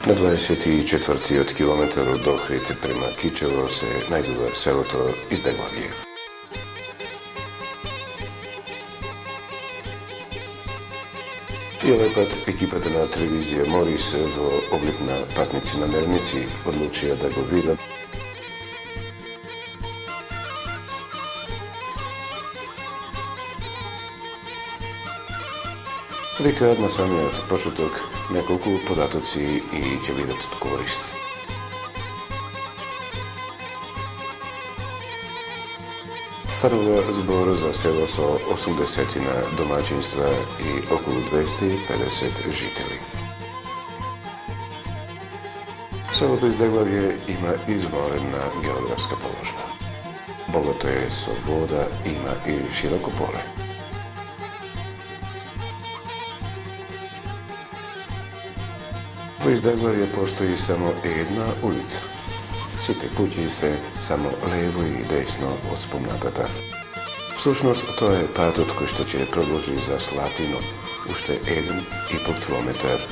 На 24-тиот километар од Охрид према Кичево се најдува селото Издеглавје. И овој пат екипата на телевизија Морис во облик на патници-намерници одлучија да го видат. Викаат на самиот почеток неколку податоци и ќе бидат од корист. Станува збор за село со 80 домаќинства и околу 250 жители. Селото Издеглавје има изворена географска положба. Богато е со вода, има и широко поле. Во Издеглавје постои само една улица. Сите куќи се само лево и десно од спомнатата. Всушност, тоа е патот кој што ќе продолжи за Слатино, уште 1,5 километар.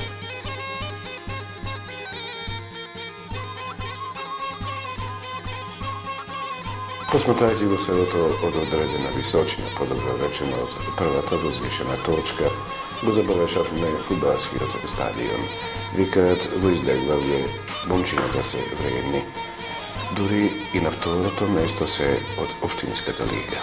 Посматрајќи го селото од одредена височина, подобро речено од првата возвишена точка, го забележав на фудбалскиот стадион. Викаат во Издеглавје момчината се вредни. Дури и на второто место се од Општинската лига.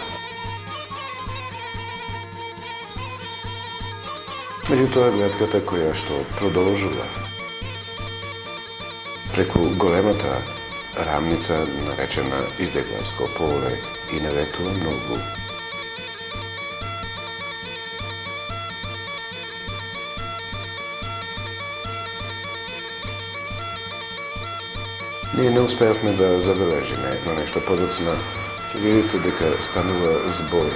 Меѓутоа гледката која што продолжува преку големата рамница наречена Издеглавско поле и наветува многу. Ние не успеавме да забележиме, но нешто подоцна ќе видите дека станува збор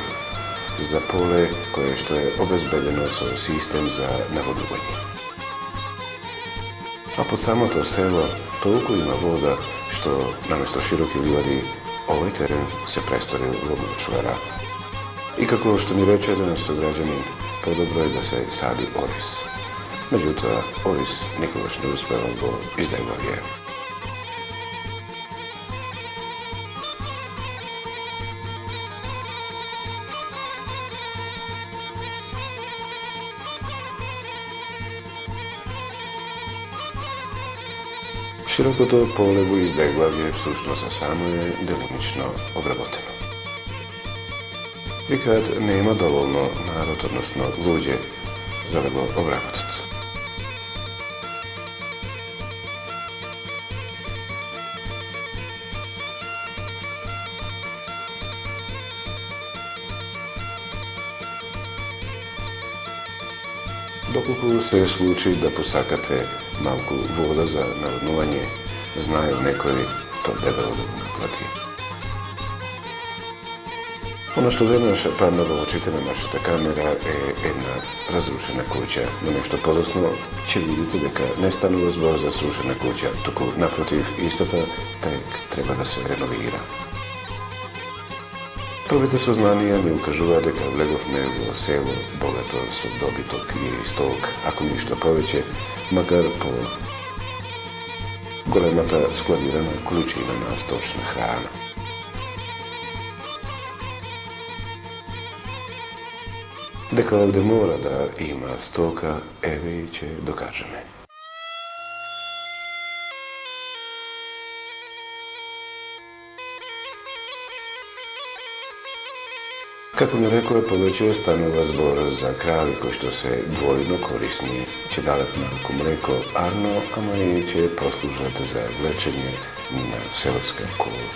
за поле кое што е обезбедено со систем за наводување. А под самото село толку има вода, што наместо широки ливади, овој терен се престорил во мочвара. И како што ми рече еден сограѓанин, подобро е да се сади орис. Меѓутоа, орис никогаш не успевал во Издеглавје. Широкото поле во Издеглавје всушност само е делимично обработено. Викаат нема доволно народ, односно луѓе, за да го обработат. Доколку се случи да посакате малку вода за наводнување, знаел некој, то дебело да го наплати. Оно што веднаш падна во очите на нашата камера е една разрушена куќа, но нешто подосно ќе видите дека не станува збор за срушена куќа, туку напротив истата треба да се реновира. Првите сознанија ми укажува дека влеговме во село богато со добиток и сток, ако ништо повеќе, макар по големата складирана количина на сточна храна. Дека овде мора да има стока, еве и ќе докажеме. Како ми рекоа, повеќе станува збор за крави кои што се двојно корисни, ќе дадат малку млеко, арно, ама и ќе послужат за влечење на селска кола.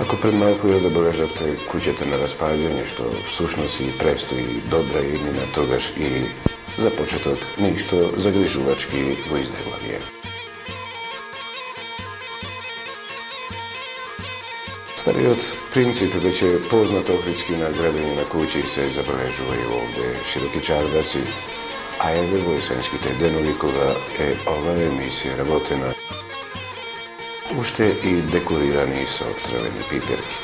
Ако пред малку ја забележавте куќата на распаѓање, што всушност и престои добра иднина, тогаш и за почеток ништо загрижувачки во Издеглавје. Стариот принцип веќе познат охридски на градење на куќи се забележува и овде широки чардаци, а еве во есенските денови кога е оваа емисија работена, уште и декорирани со црвени пиперки.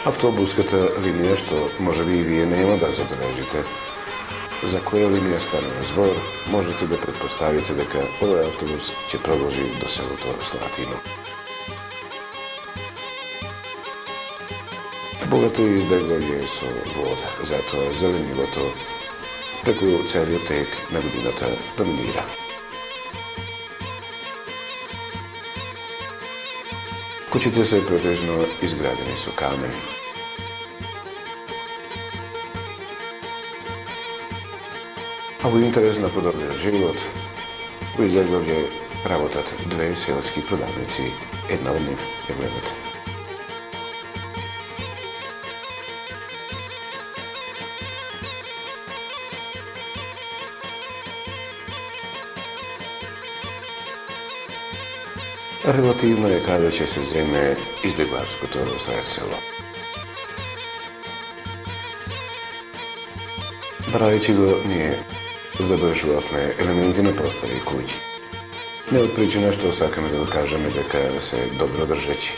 Автобуската линија, што можеби и вие нема да забележите, за која линија станува збор, можете да предпоставите дека овој автобус ќе продолжи до селото Слатино. Богато издеглање со вода, затоа зеленилото преку целиот тек на годината доминира. Куќите се претежно изградени со камени. А во интерес на подобниот живот, во Издеглавје работат две селски продавници, една од нив ја гледате. Релативно е каде ќе се земе Издеглавското село. Брајќи го, ние забележувавме елементи на простори куќи. Не од причина што сакаме да кажеме дека се добро држечи,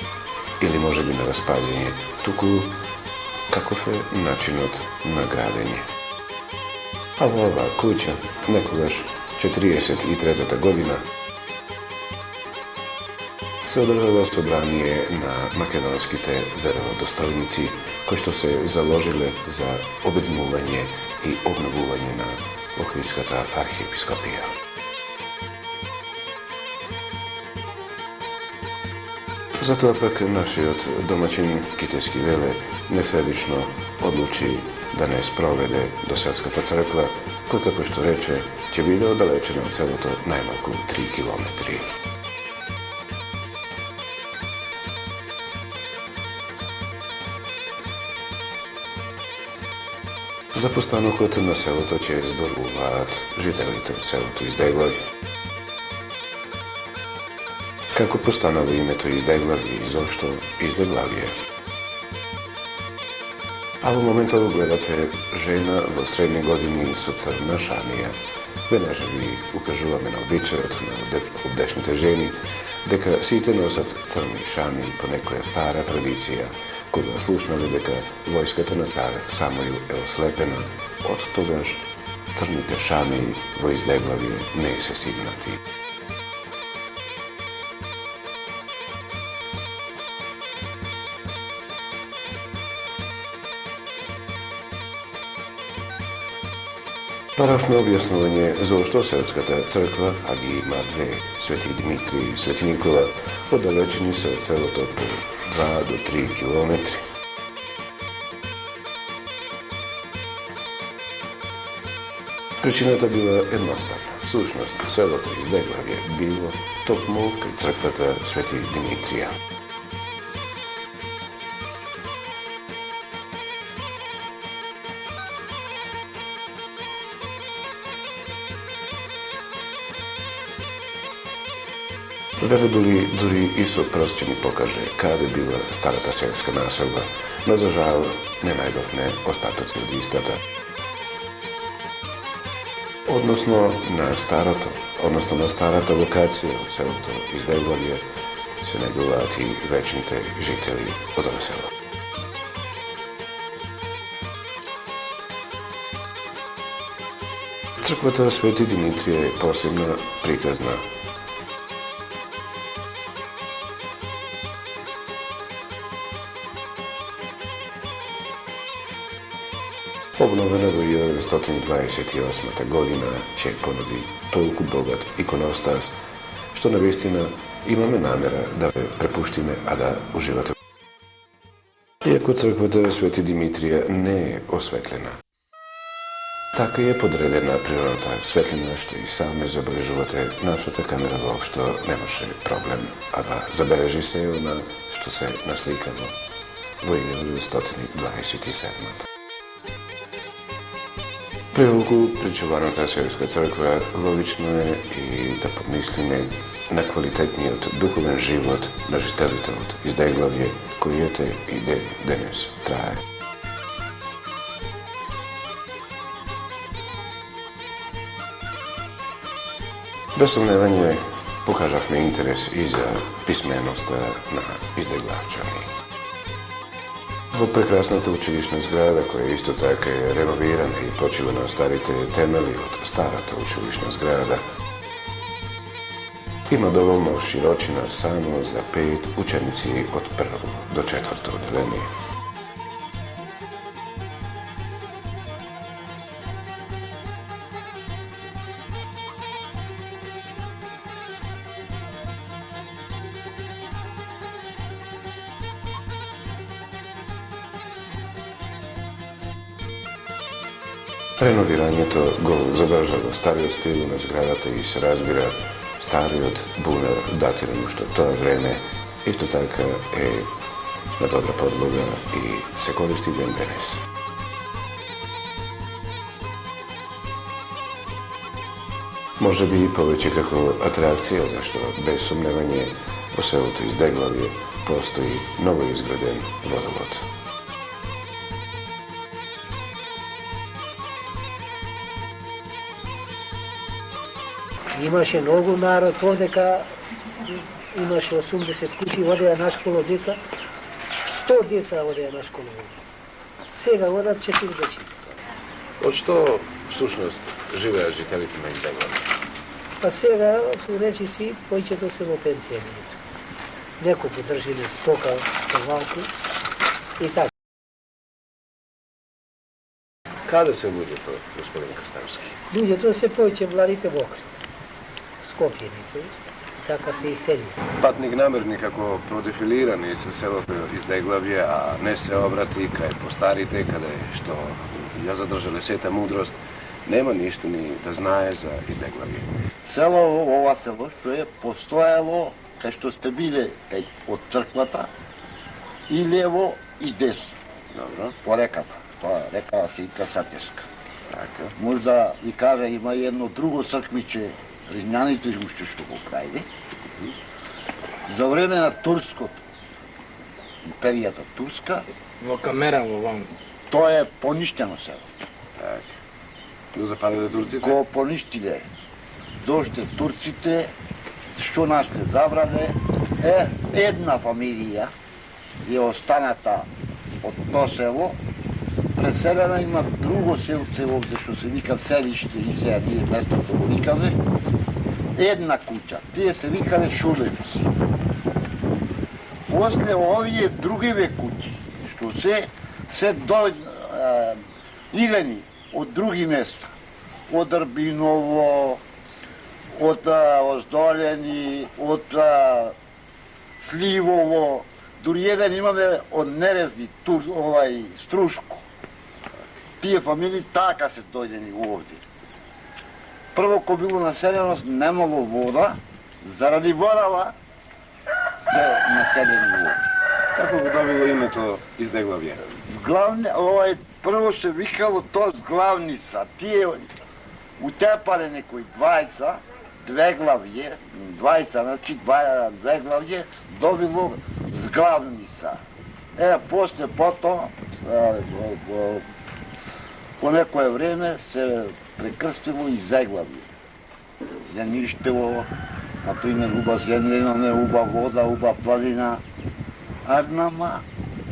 или може би на распаѓање, туку каков е начинот на градење. А во оваа куќа, некогаш 43-та година, се одржава собрание на македонските веродостојници кои што се заложиле за обединување и обновување на Охридската архиепископија. Затоа пак нашиот домаќин Китески Веле несебично одлучи да не спроведе до селската црква, кој како што рече, ќе биде оддалечена од селото најмалку 3 километри. За постанокот на селото ќе зборуваат жителите од селото Издеглавје. Како постанало името Издеглавје и зошто Издеглавје? А во моментот гледате жена во средни години со црна шамија. Веднаш ви укажуваме на обичајот на овдешните жени дека сите носат црни шами по некоја стара традиција, кога слушнале дека војската на цар Самуил е ослепена, од тогаш црните шами во Издеглавје не се сигнати. Парафме објаснување зошто селската црква, а ги има две, Свети Димитри и Свети Никола, оддалечени се од селото по 2 до 3 километри. Причината била едноставна. Всушност, селото Издеглавје било токму кај црквата Свети Димитрија. Веродоли дури и со прст ни покаже каде била старата селска населба, но за жал не најдовме остатоци од истата. Односно на старата локација од селото Издеглавје се најдуваат и вечните жители од ова село. Црквата Свети Димитрија е посебна приказна. Обновена во 1928 година, ќе понуди толку богат иконостас, што навистина имаме намера да ве препуштиме, а да уживате. Иако црквата Свети Димитрија не е осветлена, така е подредена природната светлина, што и саме забележувате, нашата камера воопшто немаше проблем, а да забележи се она што се насликало во 1927. Прилогу причуваната селска црква, логично е и да помислиме на квалитетниот духовен живот на жителите од Издеглавје, кој ете и денес трае. Без сомневање покажавме интерес и за писменоста на Издеглавчани. Во прекрасната училишна зграда, која исто така е реновирана и почива на старите темели од старата училишна зграда, има доволно широчина само за 5 ученици од прво до 4 одделение. Реновирањето го задржало стариот стил на зградата и се разбира стариот бунар датиран уште од тоа време, исто така е на добра подлога и се користи ден денес. Може би и повеќе како атракција, зашто без сомневање во селото Издеглавје постои ново изграден водовод. Имаше многу народ овдека, имаше 80 куќи, одеа на школа деца, 100 деца одеа на школа. Сега одат 40 деца. Од што всушност живеат жителите на Издеглавје? Па сега се речи си, повеќето се во пенсија. Некој подржиле стока, малку и така. Каде се луѓето, господин Крставски? Луѓето се повеќе младите во Охрид. Скопје некои, така се исели. Патник намерни како продефилирани се селото Издеглавје, а не се обрати кај постарите, каде што ја задржале сета мудрост, нема ништо ни да знае за Издеглавје. Село, ова село што е постоело кај што сте биле од црквата и лево и десно. Добро. По реката. Тоа река се ика Сатеска. Така. Можда ви кажа, има едно друго црквиче, Ризњаните уште што го прави. За време на турското, империјата турска, Во Камерово, вам. тоа е поништено село. Така. Го запалиле турците? Го поништиле. Доште турците, што нас не забране, една фамилија е останата од тоа село, преселена има друго селце овде што се вика Селиште и сега ние местото го викаме, една куќа, тие се викале Шулевици. После овие другиве куќи, што се идени од други места, од Рбиново, од Оздолени, од Сливово, дури еден имаме од Нерезни, Струшко. Тие фамилии така се дојдени овде. Прво, ко било населеност, немало вода, заради водава се населени овде. Како го добило името Издеглавје? Прво се викало тоа Зглавница. Тие утепале некои две главје, значи две главје, добило Зглавница. После потоа, по некое време се прекрстило Издеглавје. Земјиштево, например, уба земја имаме, уба вода, уба планина. Арнама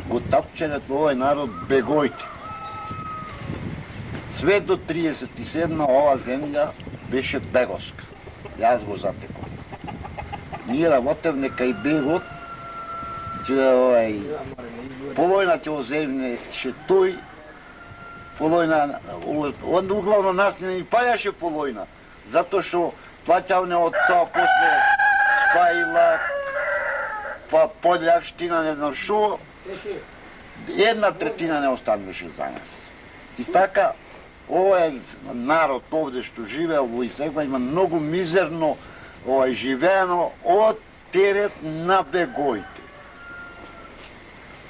го тапченето овој народ бегојте. Све до 37 ова земја беше беговска. Јас го затеков. Ние работевме кај бегот, че полојна ќе оземнеше тој, полојна, онда углавно нас не ни пајаше полојна, затоа што плаќавне од тоа после Спајла, па Подрјавштина, не знам шо, 1/3 не остануваше за нас. И така, овој народ овде што живеел во Издеглавје има многу мизерно живеено од терет на бегоите.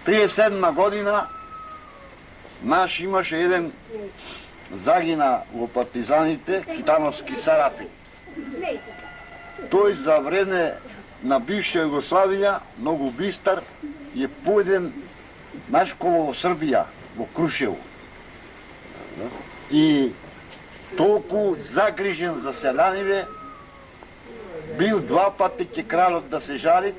37 година наш имаше еден загина во партизаните, Китановски Сарапин. Тој за време на бивша Југославија, многу бистар, е појден на школа во Србија, во Крушево. И толку загрижен за селяниве, бил 2 пати ќе кралот да се жали,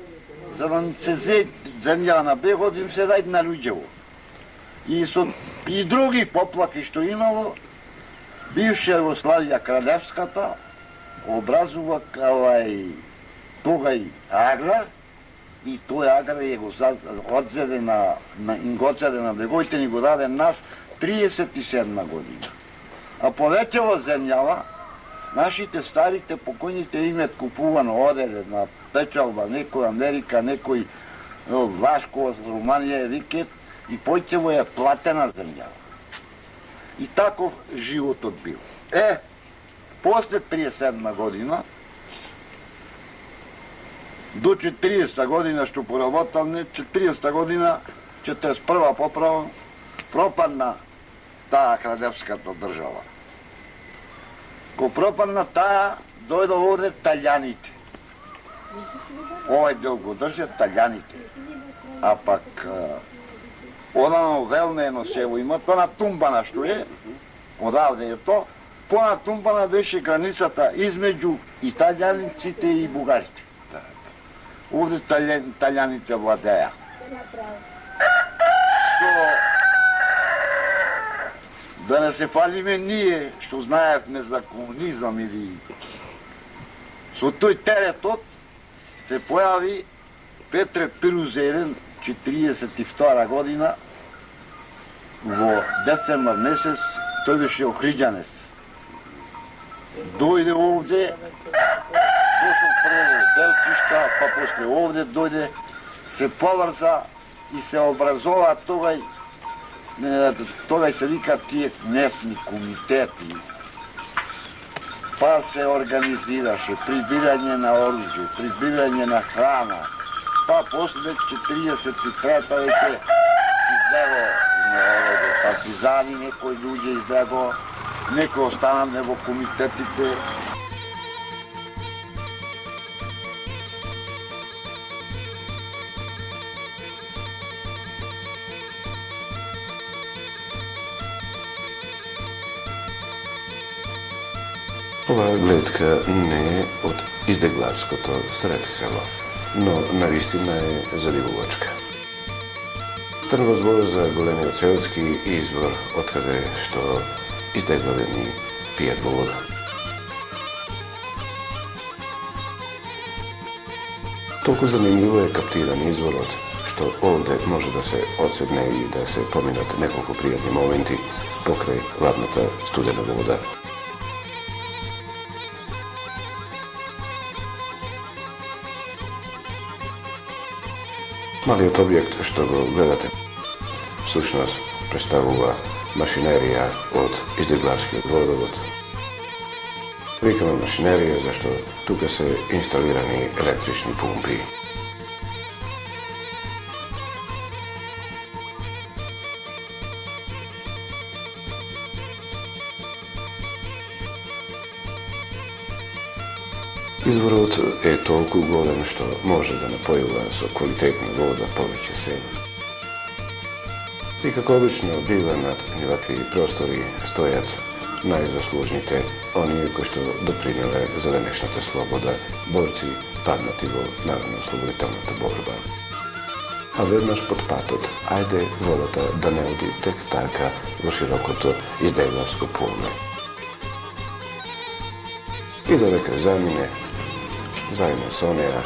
за да се зе земја на бегот, им се дај на луѓево. и други поплаки што имало, бивша Југославија Кралевската образува тогај аграр, и тој аграр е го одзеде на беговите, ни го даде нас 37 година. А повеќе во земјава, нашите старите покојните имет купувано оделе на печалба, некој Америка, некој Влашко, Руманија, викет, и појцево е платена земјава. И таков животот бил. После 37 година, до 40 година што поработал, не 40 година, 41 поправо, пропадна таа кралевската држава. Ко пропадна таа, дојде овде таљаните. Овај дел го држат таљаните. А пак, одано велно едно село има, то на Тумбана што е, одавде е то, по-на Тумбана беше границата измеѓу италијаниците и бугарите. Овде таљаните владеја. Да не се фалиме ние, што знаевме за комунизам или... Со тој теретот се појави Петре Пирузерен, 42 година, во децембар месец, тој беше охриѓанец. Дојде овде, дошол прво Делчишта, па после овде дојде, се поврза и се образова тогај се вика тие местни комитети. Па се организираше прибирање на оружје, прибирање на храна. Па после 43-та веќе излего партизани, некои луѓе излего, некои останале во комитетите. Ова гледка не е од издегларското средсело, но навистина е задивувачка. Станува збор за големиот селски избор, откаде што издеглавени пијат во вода. Толку занимljivo е каптиран изворот, што овде може да се одседне и да се поминат неколку пријатни моменти покрај ладната студена вода. Малиот објект што го гледате, всушност представува машинерија од издегларскиот водовод. Викаме машинерија зашто тука се инсталирани електрични пумпи. Изворот е толку голем што може да напојува со квалитетна вода повеќе села. И како обично бива над нивакви простори стојат најзаслужните, оние кои што допринеле за денешната слобода, борци паднати во народно-ослободителната борба. А веднаш под патот, ајде водата да не оди тек така во широкото издегларско поле. И додека замине, заедно со неа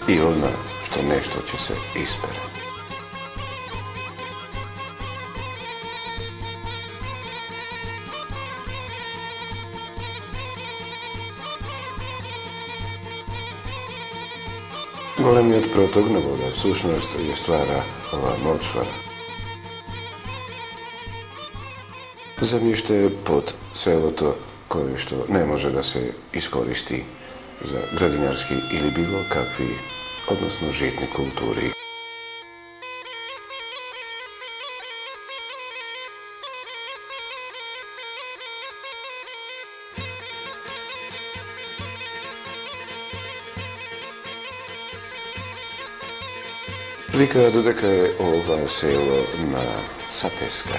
и одма што нешто ќе се испере. Големиот проток на вода всушност ја ствара ова мочвара. Земјиште под селото кој што не може да се искористи за градинарски или било какви, односно житни култури. Викаат додека е ова село на Сатеска,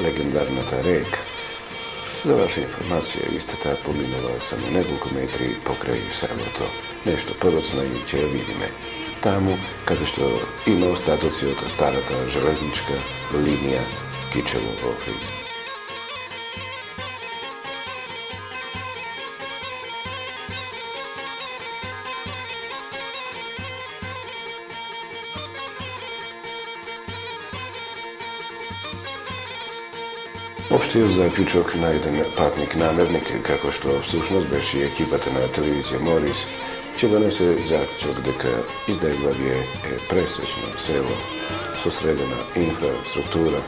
легендарната река. За ваша информација, истата поминува само неколку метри покрај селото. Нешто подоцна и ќе ја видиме. Таму, каде што има остатоци од старата железничка линија Кичево-Охрид. Општиот заклучок на еден патник намерник, како што всушност беше и екипата на телевизија Морис, ќе донесе заклучок дека Издеглавје е пресечно село со средена инфраструктура.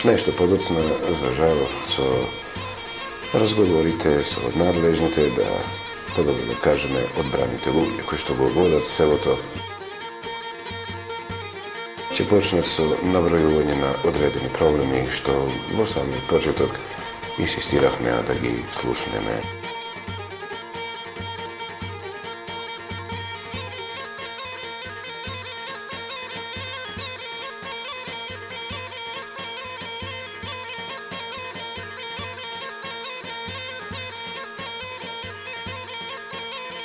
Нешто подоцна, за жал, со разговорите со надлежните да, подобро да кажеме, одбраните луѓе кои што го водат селото, ќе почнат со набројување на одредени проблеми што во самиот почеток инсистиравме да ги слушнеме.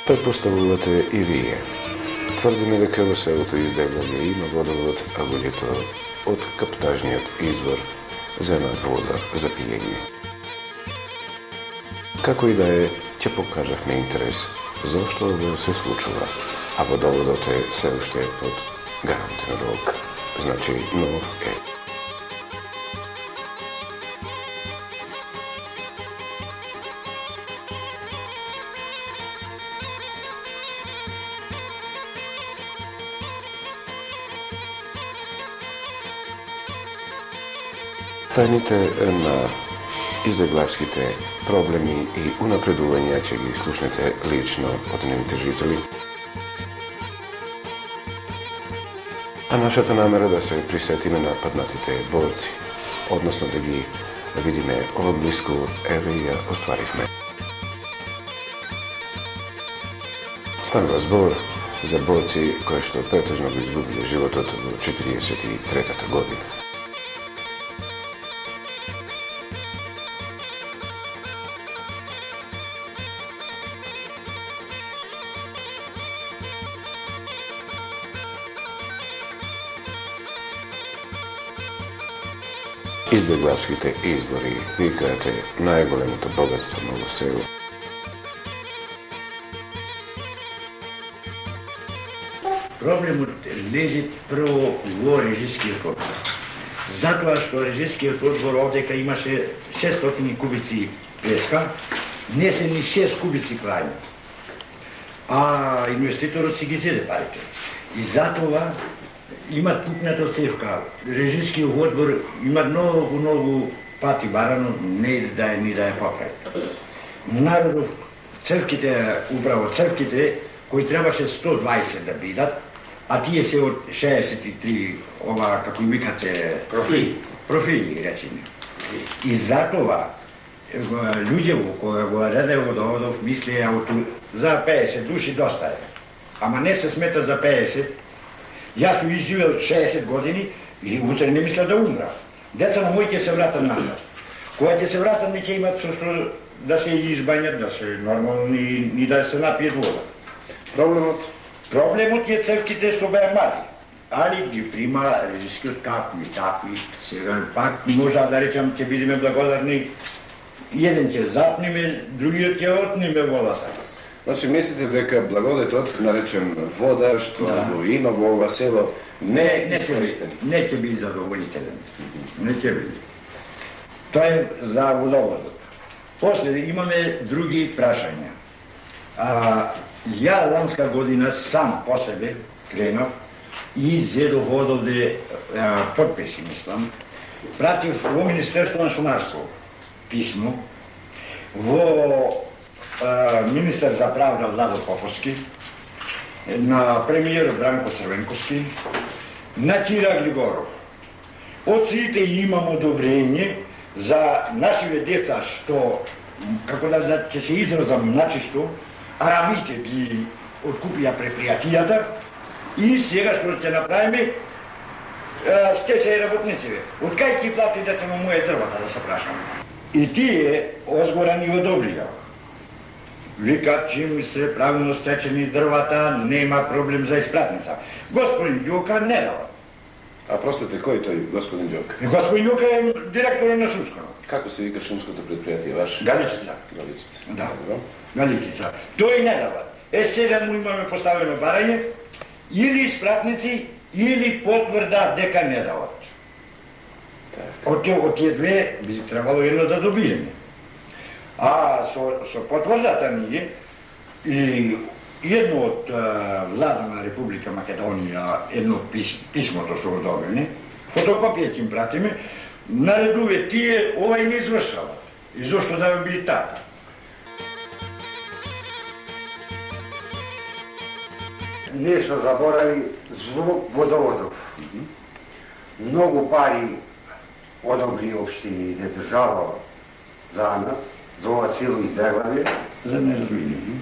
Предпоставувате и вие. Тврдиме дека во селото Издеглавје има водовод, а луѓето од каптажниот извор земат вода за пиење. Како и да е, ќе покажавме интерес зошто ово се случува, а водоводот е се уште под гарантен рок, значи нов е. Тајните на издеглавските проблеми и унапредувања ќе ги слушнете лично од нивните жители. А нашата намера да се присетиме на паднатите борци, односно да ги видиме одблиску, еве и ја остваривме. Станува збор за борци кои што претежно го изгубиле животот во 43-та година. Издеглавските избори викаате најголемото богатство на ово село. Проблемот лежи прво во режискиот одбор. Затоа што режискиот одбор овдека имаше 600 кубици песка, не се ни 6 кубици клања. А инвеститорот си ги зеде парите. И затоа има пукната цевка. Режискиот одбор има многу пати барано, не да е ни да е покрај. Народов, цевките, управо цевките, кои требаше 120 да бидат, а тие се од 63, ова, како и викате, профили, речеме. И затоа, луѓе кои го реде водоводов мислеја за 50 души доста е. Ама не се смета за 50. Јас сум изживел 60 години и утре не мисля да умра. Деца на мои ќе се вратат назад. Кога ќе се вратат, не ќе имат со што да се избањат, да се нормални и да се напијат вода. Проблемот е цевките што беа мали. Али ги прима режискиот какви и такви. Сега пак можа да речам ќе бидеме благодарни. Еден ќе запниме, другиот ќе отниме водата. Значи, мислите дека благодетот, наречен вода, што го има во ова село, не ќе биде задоволителен. Не ќе биде. Тоа е за водоводот. После имаме други прашања. Ја ланска година сам по себе кренав и зедов одовде подписи, мислам. Пратив во Министерство на шумарство писмо, во министер за правда Владо Поповски, на премиер Бранко Црвенковски, на Кира Глигоров. Од сите имам одобрење за нашиве деца што, како да ќе се изразам начисто, арабите ги откупија предпријатијата и сега што ќе направиме стечај работници. Од кај ќе плати дека му моје дрвата, да се прашам. И тие озгора ни одобрија. Викат, чим се правилно стечени дрвата, нема проблем за испратница. Господин Ѓока не дава. А простите, кој тој господин Ѓока? Господин Ѓока е директор на Шумско. Како се вика шумското предпријатие ваше? Галичица. Галичица. Да, Галичица. Тој не дава. Сега му имаме поставено барање, или испратници, или потврда дека не дават. Од тие две би требало едно да добиеме. А со потврдата ние и едно од влада на Република Македонија, едно писмото што го добиле, фотокопија ќе им пратиме, наредуве тие, овај не извршава. И зошто да би така? Нешто заборави звук водоводов. Многу пари одобри општините држава за нас, за ова сило издрглавие, За незвини.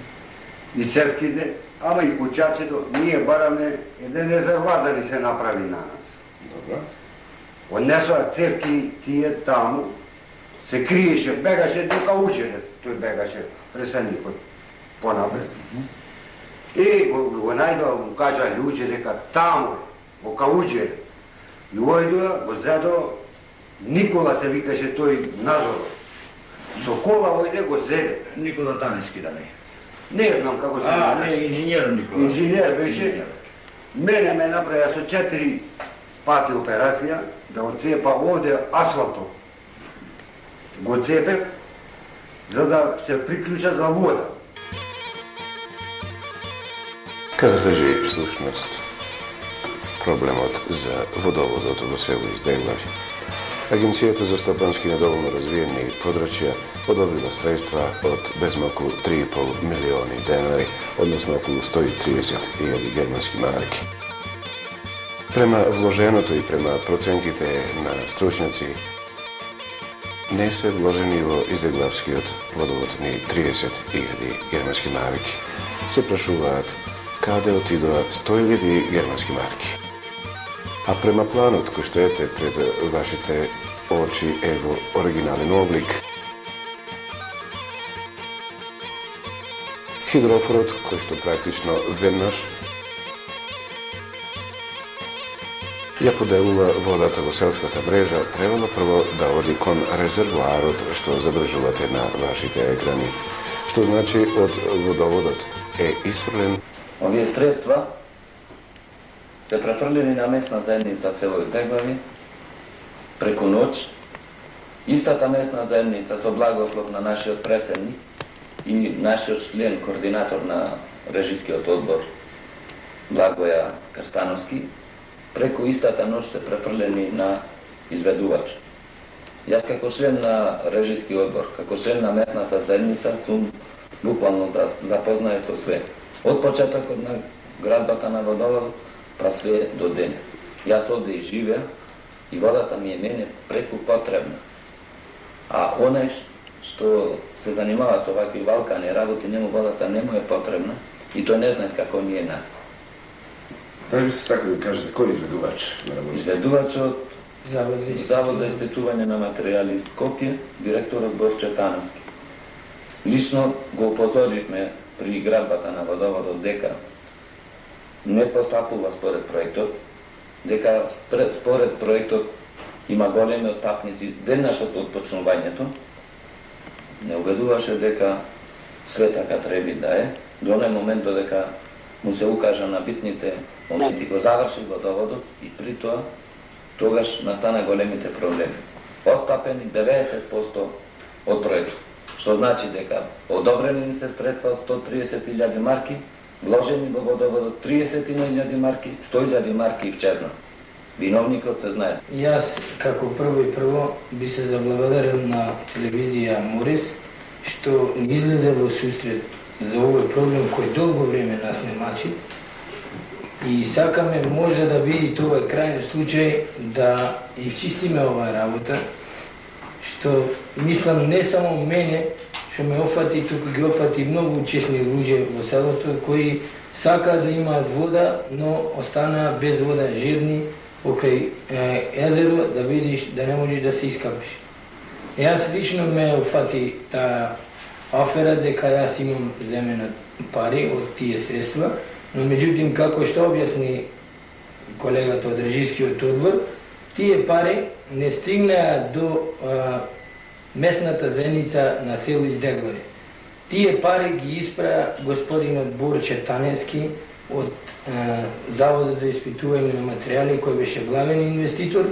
и црквите, ама и куќачето, ние бараме еден резерват да ни се направи на нас. Добро. Однесоа цркви тие таму, се криеше, бегаше дока учелец, тој бегаше пресеникот понапред. И го најдоа, му кажа луѓе дека таму, во Кауџеле, и ојдоа, го зедо, Никола се викаше тој Назоров. Со кола ојде го зеде. Никола Танески да не. Не знам како се Не, инженер Никола. Инженер беше. Мене ме направија со 4 пати операција да оцепа овде асфалтот. Го цепев за да се приклуча за вода. Каде лежи всушност проблемот за водоводот во село Издеглави? Агенцијата за стопански недоволно развиени подрачја одобрила средства од безмалку 3,5 милиони денари, односно околу 130.000 германски марки. Према вложеното и према проценките на стручњаци, не се вложени во Издеглавскиот водовод ни 30.000 германски марки. Се прашуваат каде отидоа 100.000 германски марки. А према планот кој што ете пред вашите очи е во оригинален облик, хидрофорот кој што практично веднаш ја поделува водата во селската мрежа, требало прво да оди кон резервоарот што забележувате на вашите екрани, што значи од водоводот е исфрлен. Овие средства се префрлени на местна заедница село Издеглави преку ноќ. Истата местна заедница со благослов на нашиот преседник и нашиот член, координатор на режискиот одбор Благоја Крстановски, преку истата ноќ се префрлени на изведувач. Јас како член на режиски одбор, како член на местната заедница сум буквално запознает со све. Од почетокот на градбата на водоводот па све до денес. Јас овде и живеа и водата ми е мене преку потребна. А онај што се занимава со вакви валкани работи, нему водата не му е потребна и тој не знае како ми е нас. Дали би се сакали да кажете кој изведувач на работите? Изведувачот Завод за испитување на материјали Скопје, директорот Борче Тановски. Лично го упозоривме при градбата на водоводот дека не постапува според проектот, дека според проектот има големи остапници веднаш од отпочнувањето, не убедуваше дека све така треба да е, до оној момент додека му се укажа на битните моменти, го заврши водоводот и при тоа тогаш настана големите проблеми. Остапени 90% од проектот, што значи дека одобрени се средства од 130.000 марки, вложени во водоводот 30.000 марки, 100.000 марки исчезна. Виновникот се знае. Јас, како прво би се заблагодарил на телевизија Морис, што ни излезе во сусрет за овој проблем кој долго време нас не мачи. И сакаме може да биде тоа крајен случај да исчистиме оваа работа, што мислам не само мене, што ме офати, туку ги офати многу честни луѓе во селото кои сака да имаат вода, но останаа без вода, жедни покрај езеро, да видиш да не можеш да се искапиш. Јас лично ме офати таа афера дека јас имам земенат пари од тие средства, но меѓутоа како што објасни колегата од Режискиот одбор, тие пари не стигнаа до местната заедница на село Издеглави. Тие пари ги испра господинот Борче Танески од Заводот за испитување на материјали, кој беше главен инвеститор,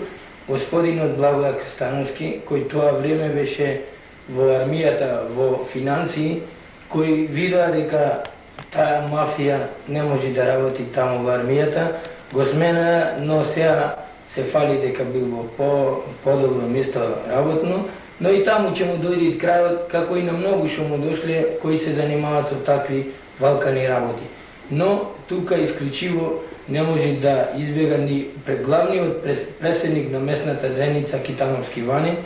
господинот Благоја Крстановски, кој тоа време беше во армијата, во финансии, кој видоа дека таа мафија не може да работи таму во армијата, го смена, но сега се фали дека бил во подобро место работно, но и таму ќе му дојде крајот, како и на многу што му дошле, кои се занимаваат со такви валкани работи. Но тука исклучиво не може да избега ни пред главниот преседник на местната заедница Китановски Вани,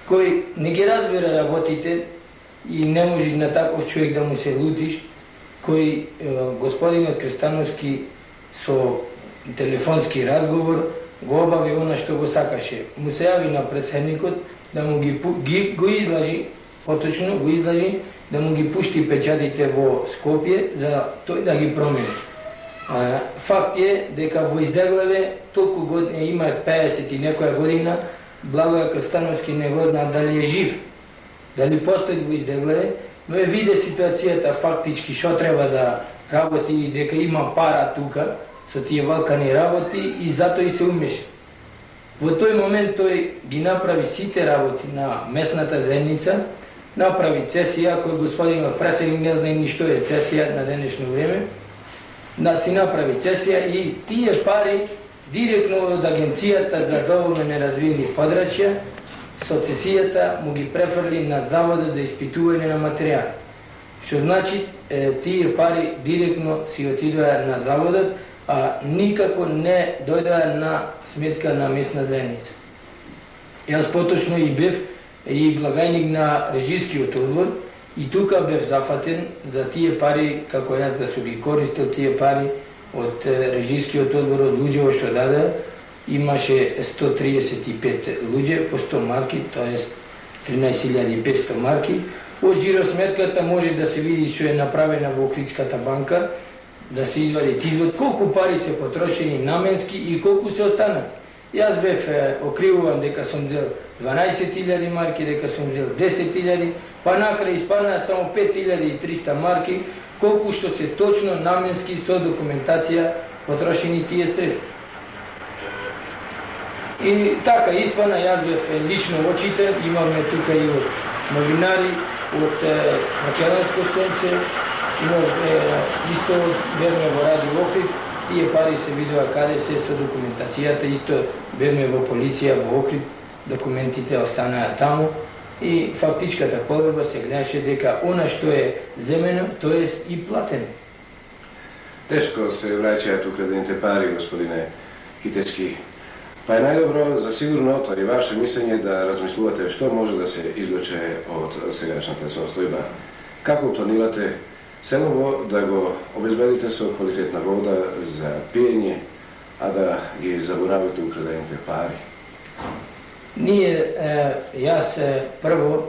кој не ги разбира работите и не може на таков човек да му се лутиш, кој господинот Крстановски со телефонски разговор го обави она што го сакаше. Му се јави на преседникот да му го излажи, поточно го излажи, да му ги пушти печатите во Скопје за тој да ги промени. Факт е дека во Издеглаве толку години има 50 и некоја година, Благоја Крстановски не го знае дали е жив, дали постои во Издеглаве, но е виде ситуацијата фактички што треба да работи и дека има пара тука со тие валкани работи и затоа и се умеша. Во тој момент тој ги направи сите работи на местната заедница, направи цесија, кој господинот преседник не знае ни што е цесија на денешно време, да си направи цесија и тие пари директно од Агенцијата за доволно неразвиени подрачја со цесијата му ги префрли на Заводот за испитување на материјали. Што значи тие пари директно си отидоа на заводот, а никако не дојдоа на сметка на местна заедница. Јас поточно и бев и благајник на Режискиот одбор и тука бев зафатен за тие пари, како јас да су ги користил тие пари од Режискиот одбор, од луѓе што даде. Имаше 135 луѓе по 100 марки, т.е. 13.500 марки. Од жиросметката може да се види што е направена во Охридската банка, да се извади извод колку пари се потрошени наменски и колку се останат. Јас бев окривуван дека сум взел 12.000 марки, дека сум взел 10.000, па накрај испадна само 5.300 марки, колку што се точно наменски со документација потрошени тие средства. И така испадна, јас бев лично очите, имаме тука и од новинари, од Македонско сонце, исто бевме во Радио Охрид, тие пари се видува каде се со документацијата, исто бевме во полиција во Охрид, документите останаа таму и фактичката подоба се гледаше дека она што е земено, тоа е и платено. Тешко се враќаат украдените пари, господине Китески. Па е најдобро за сигурно, тоа е ваше мислење, да размислувате што може да се извлече од сегашната состојба. Како планирате селово да го обезбедите со квалитетна вода за пиење, а да ги заборавите украдените пари? Јас прво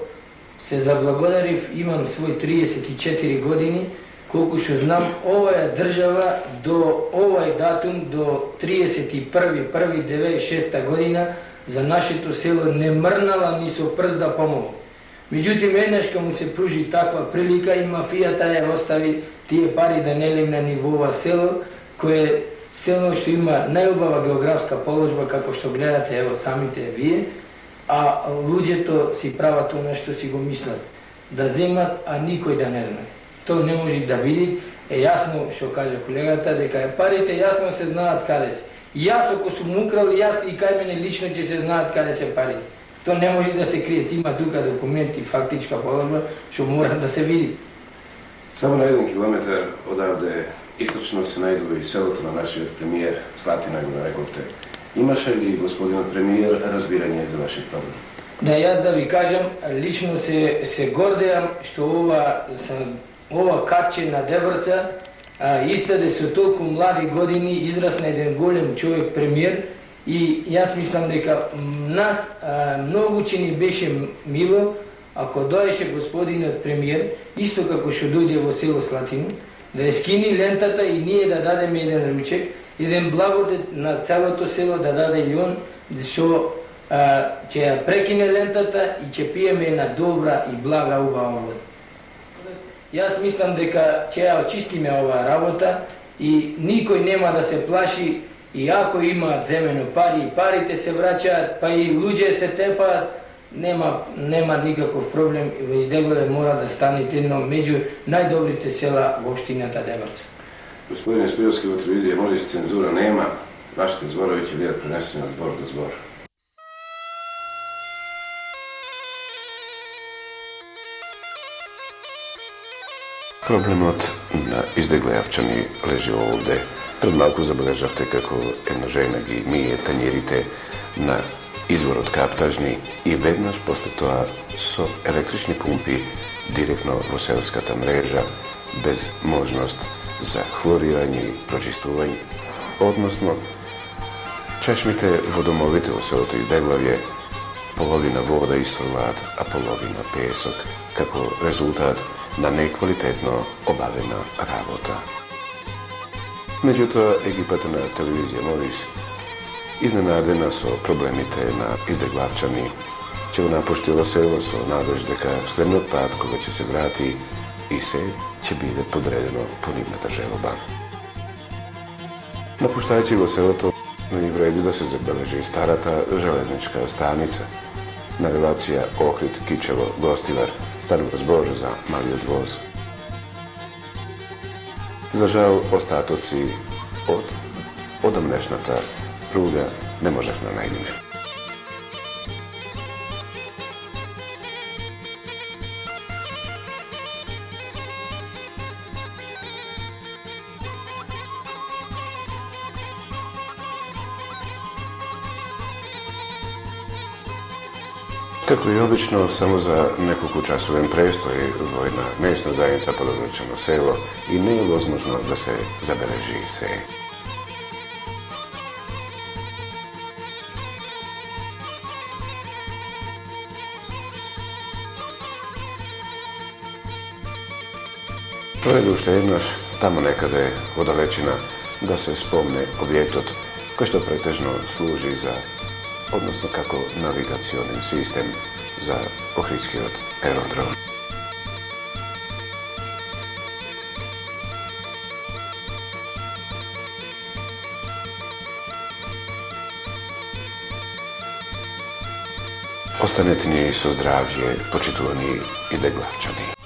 се заблагодарив, имам свој 34 години, колку што знам, оваа држава до овај датум, до 31.1.96 година, за нашето село не мрнала ни со прст да помогне. Меѓутоа, еднаш кога му се пружи таква прилика и мафијата ја остави тие пари да не легна ни во ова село, кое село што има најубава географска положба, како што гледате, ево самите вие, а луѓето си прават она што си го мислат, да земат, а никој да не знае. Тоа не може да види, јасно што каже колегата, дека парите јасно се знаат каде се. И јас ако сум украл, јас и кај мене лично ќе се знаат каде се парите. Тоа не може да се крие, има тука документи, фактичка положба, што мора да се види. Само на 1 километар одавде источно се најдува и селото на нашиот премиер, Слатина го нарекувте. Имаше ли, господинот премиер, разбирање за вашиот проблем? Да јас да ви кажам, лично се гордеам што ова катче на Дебрца истаде со толку млади години израсна еден голем човек, премиер, и јас мислам дека нас многу че ни беше мило ако доеше господинот премиер, исто како што дојде во село Слатино, да ја скини лентата и ние да дадеме еден ручек, еден благодет на целото село да даде и он, што ќе ја прекине лентата и ќе пиеме една добра и блага убава вода. Јас мислам дека ќе ја очистиме оваа работа и никој нема да се плаши, и ако имаат земено пари, парите се враќаат, па и луѓе се тепаат, нема никаков проблем. Во Издеглаве мора да станете едно меѓу најдобрите села во општината Дебрца. Господине Спировски, во телевизија Морис цензура нема, вашите зборови ќе бидат пренесени збор до збор. Проблемот на Издеглејавчани лежи овде. Пред малку забележавте како една жена ги мие тањерите на изворот каптажни и веднаш после тоа со електрични пумпи директно во селската мрежа, без можност за хлорирање и прочистување. Односно, чешмите во домовите во селото Издеглавје половина вода изфрлаат, а половина песок, како резултат на неквалитетно обавена работа. Меѓутоа, екипата на телевизија Морис, изненадена со проблемите на Издеглавчани, ќе го напуштила село со надеж дека следниот пат кога ќе се врати и се ќе биде подредено по нивната желба. Напуштајќи го селото, не вреди да се забележи старата железничка станица на релација Охрид-Кичево-Гостивар, станува збор за малиот воз. За жал, остатоци од одамнешната пруга не можев да најдеме. Како и обично, само за неколку часовен престој во една месна заедница пододречено село и не е возможно да се забележи се. Проеде уште еднаш, тамо некаде во далечина, да се спомне објектот кој што претежно служи за, односно како навигационен систем за Охридскиот аеродром. Останете ни со здравје, почитувани Издеглавчани.